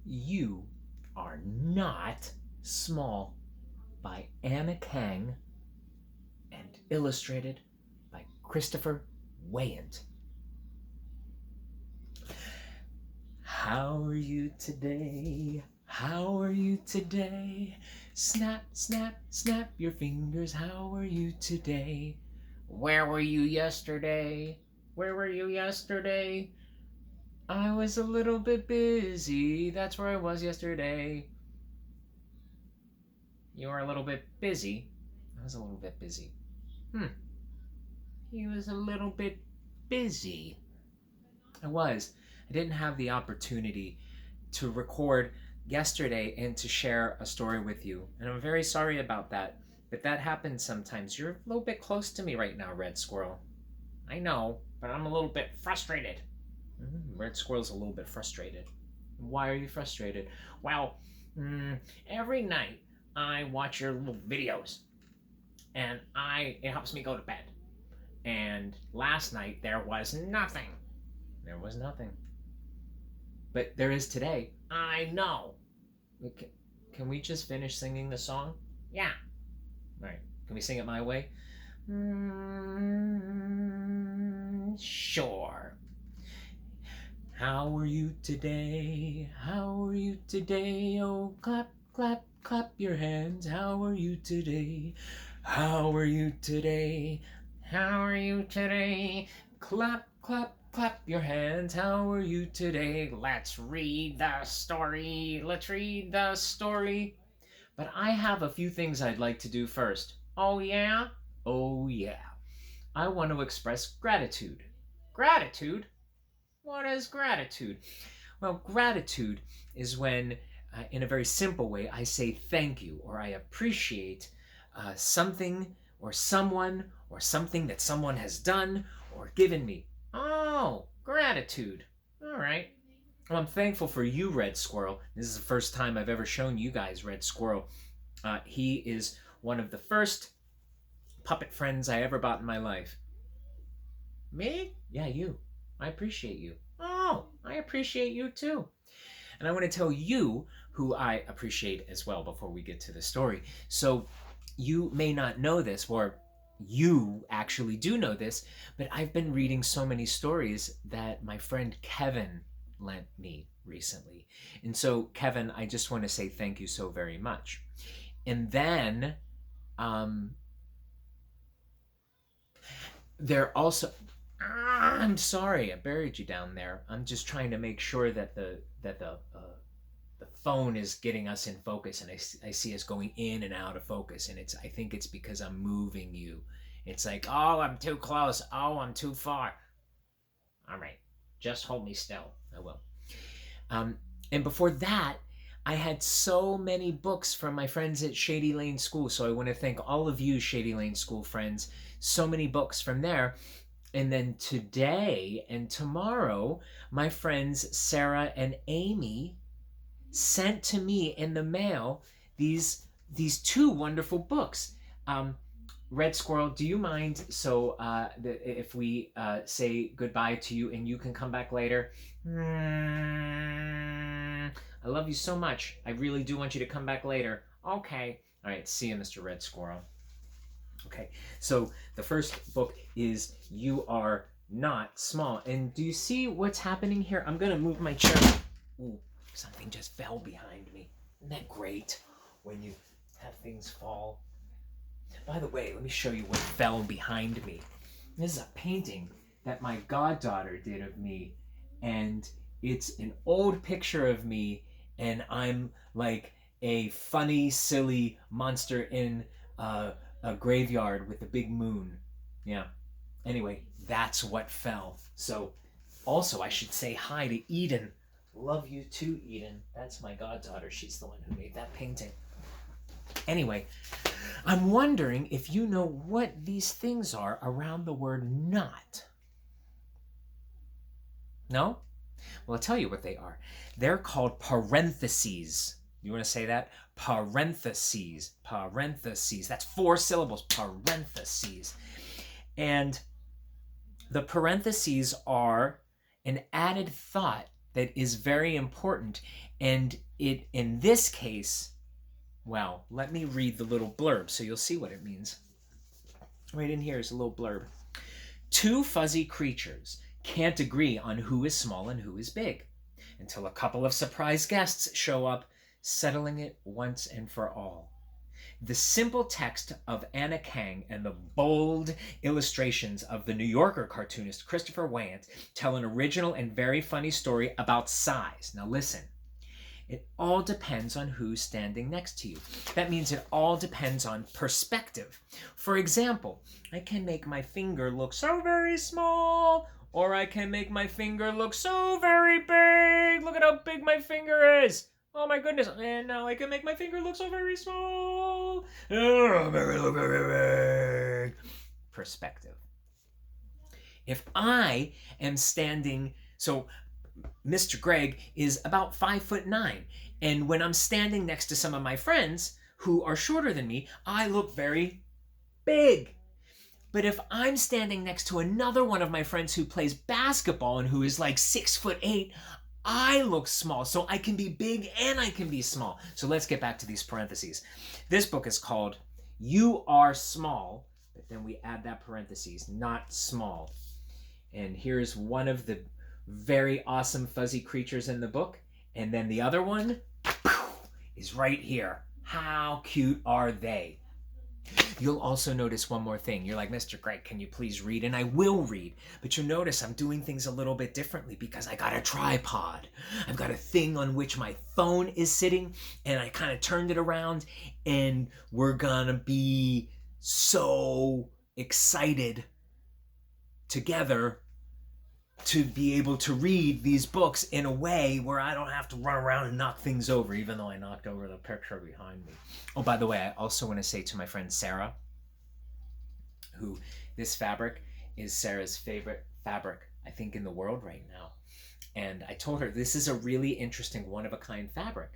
You Are Not Small by Anna Kang and illustrated by Christopher Weyant. How are you today? How are you today? Snap, snap, snap your fingers. How are you today? Where were you yesterday? Where were you yesterday? I was a little bit busy. That's where I was yesterday. You were a little bit busy. I was a little bit busy. He was a little bit busy. I was. I didn't have the opportunity to record yesterday and to share a story with you. And I'm very sorry about that. But that happens sometimes. You're a little bit close to me right now, Red Squirrel. I know, but I'm a little bit frustrated. Red Squirrel's a little bit frustrated. Why are you frustrated? Well, every night I watch your little videos, and it helps me go to bed. And last night there was nothing. There was nothing. But there is today. I know. Can we just finish singing the song? Yeah. All right. Can we sing it my way? Sure. How are you today? How are you today? Oh, clap, clap, clap your hands. How are you today? How are you today? How are you today? Clap, clap, clap your hands. How are you today? Let's read the story. Let's read the story. But I have a few things I'd like to do first. Oh, yeah? Oh, yeah. I want to express gratitude. Gratitude? What is gratitude? Well, gratitude is when, in a very simple way, I say thank you or I appreciate something or someone or something that someone has done or given me. Oh, gratitude. All right. Well, I'm thankful for you, Red Squirrel. This is the first time I've ever shown you guys Red Squirrel. He is one of the first puppet friends I ever bought in my life. Me? Yeah, you. I appreciate you. Oh, I appreciate you too. And I want to tell you who I appreciate as well before we get to the story. So you may not know this, or you actually do know this, but I've been reading so many stories that my friend Kevin lent me recently. And so, Kevin, I just want to say thank you so very much. And then there also, I'm sorry, I buried you down there. I'm just trying to make sure that the phone is getting us in focus, and I see us going in and out of focus, and I think it's because I'm moving you. It's like, oh, I'm too close. Oh, I'm too far. All right, just hold me still. I will. And before that, I had so many books from my friends at Shady Lane School. So I want to thank all of you Shady Lane School friends. So many books from there. And then today and tomorrow, my friends Sarah and Amy sent to me in the mail these two wonderful books. Red Squirrel, do you mind if we say goodbye to you and you can come back later? I love you so much. I really do want you to come back later. Okay. All right. See you, Mr. Red Squirrel. Okay. So the first book is You Are Not Small. And do you see what's happening here? I'm going to move my chair. Ooh, something just fell behind me. Isn't that great when you have things fall? By the way, let me show you what fell behind me. This is a painting that my goddaughter did of me. And it's an old picture of me, and I'm like a funny, silly monster in a graveyard with a big moon. Yeah. Anyway, that's what fell. So, also, I should say hi to Eden. Love you too, Eden. That's my goddaughter. She's the one who made that painting. Anyway, I'm wondering if you know what these things are around the word not. No? Well, I'll tell you what they are. They're called parentheses. You want to say that? Parentheses. Parentheses. That's 4 syllables. Parentheses. And the parentheses are an added thought that is very important. And it, in this case, well, let me read the little blurb so you'll see what it means. Right in here is a little blurb. Two fuzzy creatures can't agree on who is small and who is big until a couple of surprise guests show up, settling it once and for all. The simple text of Anna Kang and the bold illustrations of the New Yorker cartoonist Christopher Weyant tell an original and very funny story about size. Now listen. It all depends on who's standing next to you. That means it all depends on perspective. For example, I can make my finger look so very small, or I can make my finger look so very big. Look at how big my finger is. Oh my goodness. And now I can make my finger look so very small. Oh, look very big. Perspective. If I am standing, so Mr. Greg is about 5'9", and when I'm standing next to some of my friends who are shorter than me, I look very big. But if I'm standing next to another one of my friends who plays basketball and who is like 6'8", I look small. So I can be big and I can be small. So let's get back to these parentheses. This book is called You Are Small, but then we add that parentheses, not small. And here's one of the very awesome fuzzy creatures in the book. And then the other one is right here. How cute are they? You'll also notice one more thing. You're like, Mr. Greg, can you please read? And I will read. But you'll notice I'm doing things a little bit differently because I got a tripod. I've got a thing on which my phone is sitting, and I kind of turned it around, and we're gonna be so excited together to be able to read these books in a way where I don't have to run around and knock things over, even though I knocked over the picture behind me. Oh, by the way, I also want to say to my friend Sarah, who this fabric is Sarah's favorite fabric, I think, in the world right now. And I told her this is a really interesting one-of-a-kind fabric.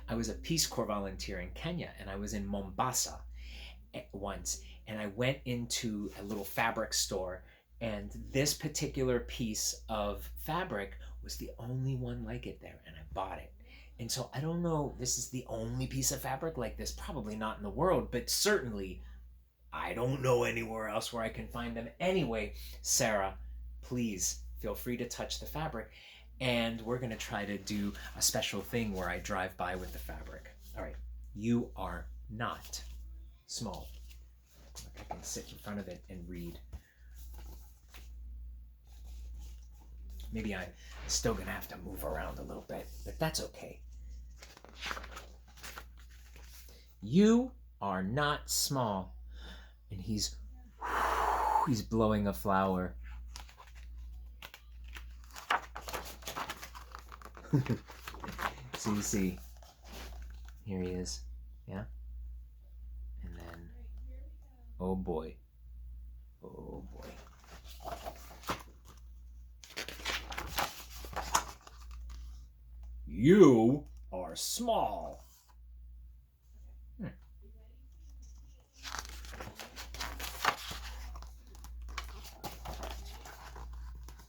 I was a Peace Corps volunteer in Kenya, and I was in Mombasa once, and I went into a little fabric store, and this particular piece of fabric was the only one like it there, and I bought it. And so I don't know, this is the only piece of fabric like this, probably not in the world, but certainly I don't know anywhere else where I can find them. Anyway, Sarah, please feel free to touch the fabric, and we're gonna try to do a special thing where I drive by with the fabric. All right, you are not small. I can sit in front of it and read. Maybe I'm still gonna have to move around a little bit, but that's okay. You are not small. And he's blowing a flower. So you see, here he is, yeah? And then, oh boy, oh boy. You are small.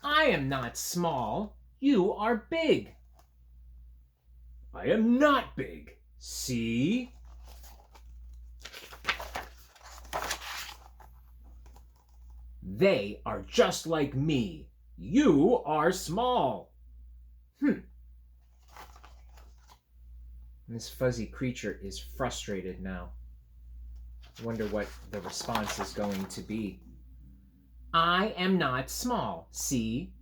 I am not small. You are big. I am not big. See? They are just like me. You are small. This fuzzy creature is frustrated now. I wonder what the response is going to be. I am not small. See?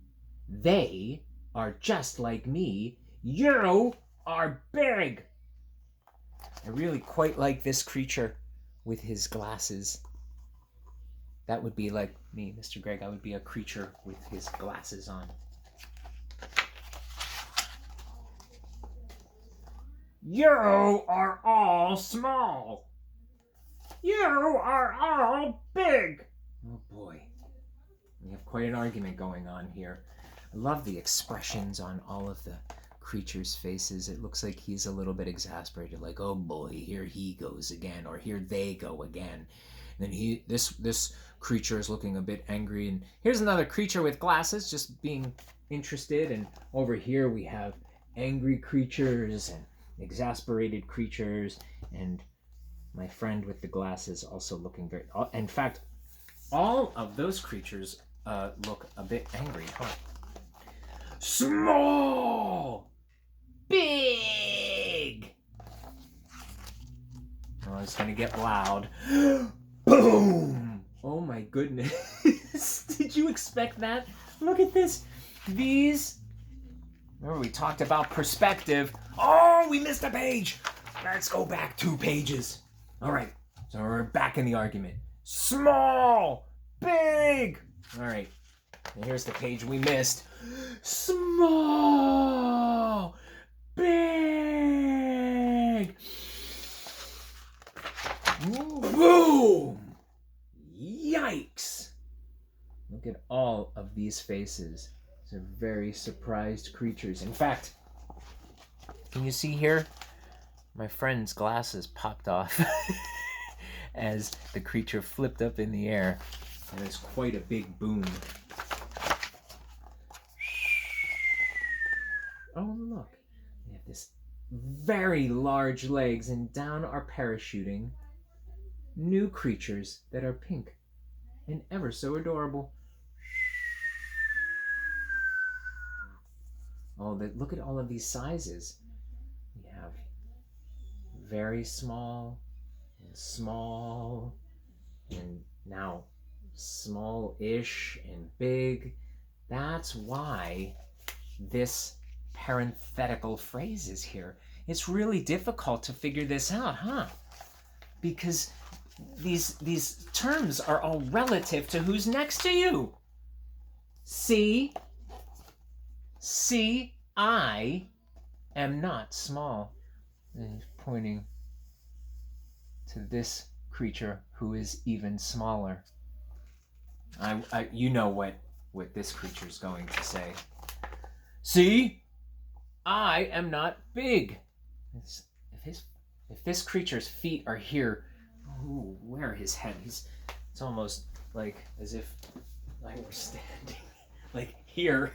They are just like me. You are big. I really quite like this creature with his glasses. That would be like me, Mr. Greg. I would be a creature with his glasses on. You are all small. You are all big. Oh boy. We have quite an argument going on here. I love the expressions on all of the creatures' faces. It looks like he's a little bit exasperated, like, oh boy, here he goes again, or here they go again. And then this creature is looking a bit angry, and here's another creature with glasses, just being, interested. And over here we have angry creatures and exasperated creatures, and my friend with the glasses also looking very... In fact, all of those creatures look a bit angry, huh? Small! Big! Oh, it's gonna get loud. Boom! Oh my goodness. Did you expect that? Look at this. These... Remember we talked about perspective. Oh, we missed a page. Let's go back 2 pages. All right, so we're back in the argument. Small, big. All right, and here's the page we missed. Small, big. Boom. Yikes. Look at all of these faces. These are very surprised creatures. In fact, can you see here? My friend's glasses popped off as the creature flipped up in the air. And it's quite a big boom. Oh, look. We have this very large legs, and down are parachuting new creatures that are pink and ever so adorable. Oh, look at all of these sizes. We have very small, and now small-ish and big. That's why this parenthetical phrase is here. It's really difficult to figure this out, huh? Because these terms are all relative to who's next to you. See, I am not small. And he's pointing to this creature who is even smaller. You know what this creature is going to say. See, I am not big. If this creature's feet are here, ooh, where his head? It's almost like as if I were standing like here.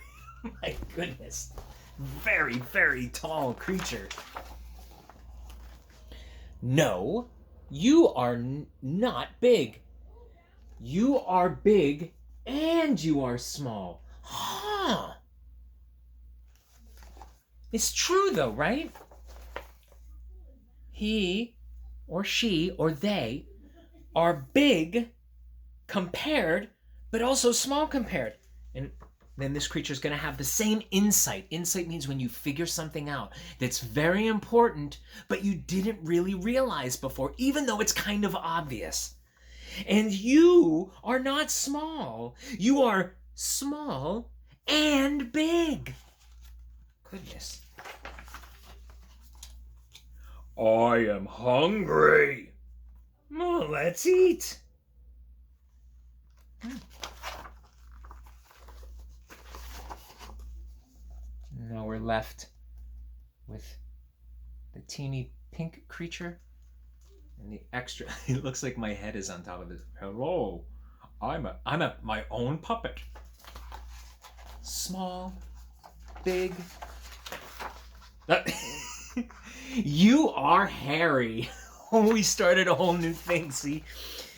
My goodness, very, very tall creature. No, you are not big. You are big and you are small. Huh. It's true though, right? He or she or they are big compared, but also small compared. And then this creature is going to have the same insight. Insight means when you figure something out that's very important, but you didn't really realize before, even though it's kind of obvious. And you are not small. You are small and big. Goodness. I am hungry. Oh, let's eat. Now we're left with the teeny pink creature and the extra. It looks like my head is on top of it. Hello, I'm my own puppet. Small, big. You are hairy. We started a whole new thing, see?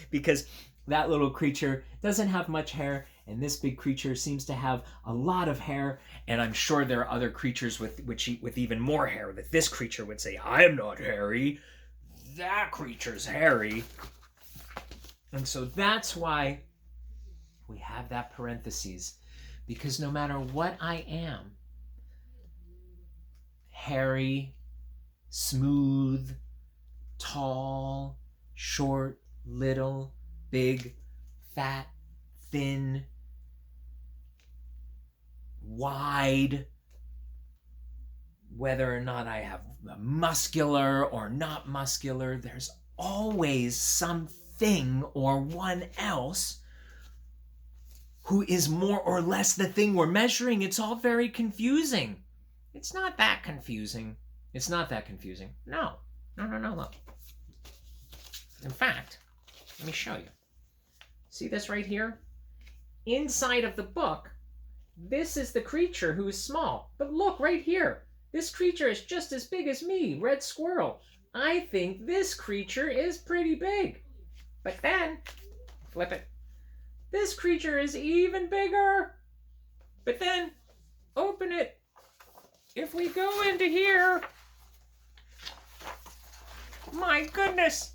Because that little creature doesn't have much hair, and this big creature seems to have a lot of hair, and I'm sure there are other creatures with even more hair that this creature would say, I am not hairy. That creature's hairy. And so that's why we have that parentheses, because no matter what I am, hairy, smooth, tall, short, little, big, fat, thin, wide, whether or not I have muscular or not muscular, there's always something or one else who is more or less the thing we're measuring. It's all very confusing. It's not that confusing. It's not that confusing. No. Look. In fact, let me show you. See this right here? Inside of the book, this is the creature who is small. But look right here. This creature is just as big as me, red squirrel. I think this creature is pretty big. But then, flip it. This creature is even bigger. But then, open it. If we go into here, my goodness.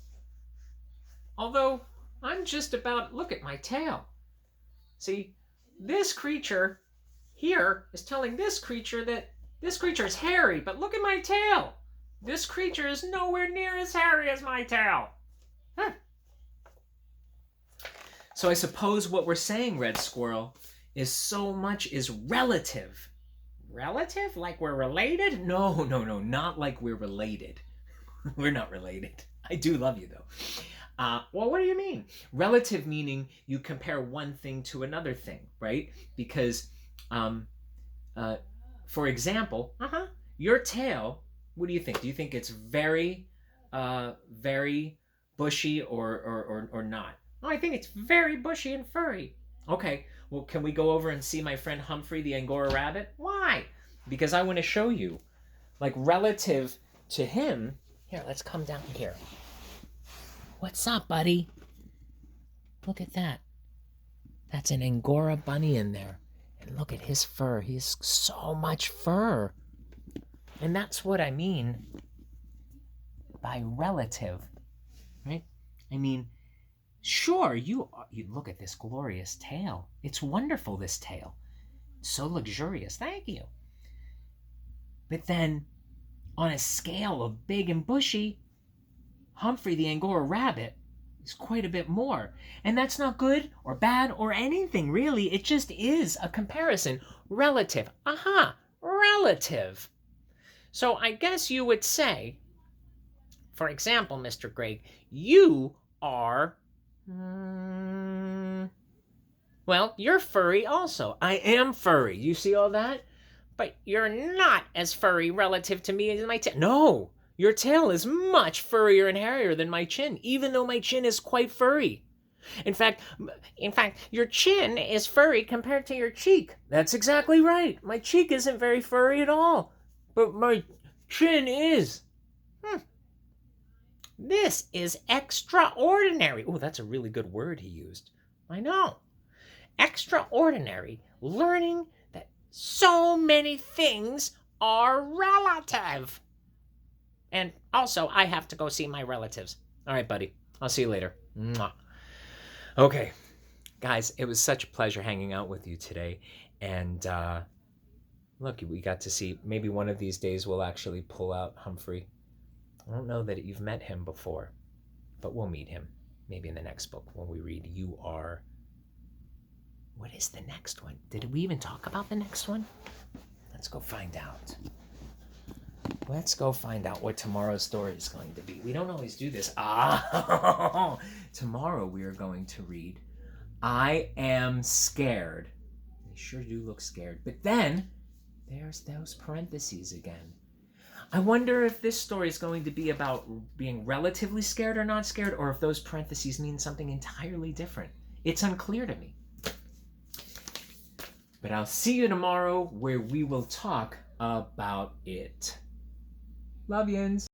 Although, I'm just about, look at my tail. See, this creature here is telling this creature that this creature is hairy, but look at my tail. This creature is nowhere near as hairy as my tail. So I suppose what we're saying, Red Squirrel, is so much is relative. Relative? Like we're related? No, not like we're related. We're not related. I do love you, though. Well, what do you mean? Relative meaning you compare one thing to another thing, right? Because, for example, your tail, what do you think? Do you think it's very, very bushy or not? Oh, I think it's very bushy and furry. Okay, well, can we go over and see my friend Humphrey the Angora rabbit? Why? Because I want to show you, like, relative to him. Here, let's come down here. What's up, buddy? Look at that. That's an Angora bunny in there. And look at his fur. He has so much fur. And that's what I mean by relative, right? I mean, sure, you look at this glorious tail. It's wonderful, this tail. So luxurious. Thank you. But then, on a scale of big and bushy, Humphrey the Angora rabbit is quite a bit more. And that's not good or bad or anything, really. It just is a comparison. Relative. Relative. So I guess you would say, for example, Mr. Greg, you are, well, you're furry also. I am furry. You see all that? But you're not as furry relative to me as my tail. No, your tail is much furrier and hairier than my chin, even though my chin is quite furry. In fact, your chin is furry compared to your cheek. That's exactly right. My cheek isn't very furry at all, but my chin is. This is extraordinary. Oh, that's a really good word he used. I know. Extraordinary. Learning that so many things are relative. And also, I have to go see my relatives. All right, buddy. I'll see you later. Mwah. Okay. Guys, it was such a pleasure hanging out with you today. And look, we got to see, maybe one of these days we'll actually pull out Humphrey. I don't know that you've met him before, but we'll meet him maybe in the next book when we read You Are. What is the next one? Did we even talk about the next one? Let's go find out. Let's go find out what tomorrow's story is going to be. We don't always do this. Tomorrow we are going to read I Am Scared. They sure do look scared. But then there's those parentheses again. I wonder if this story is going to be about being relatively scared or not scared, or if those parentheses mean something entirely different. It's unclear to me. But I'll see you tomorrow where we will talk about it. Love yins.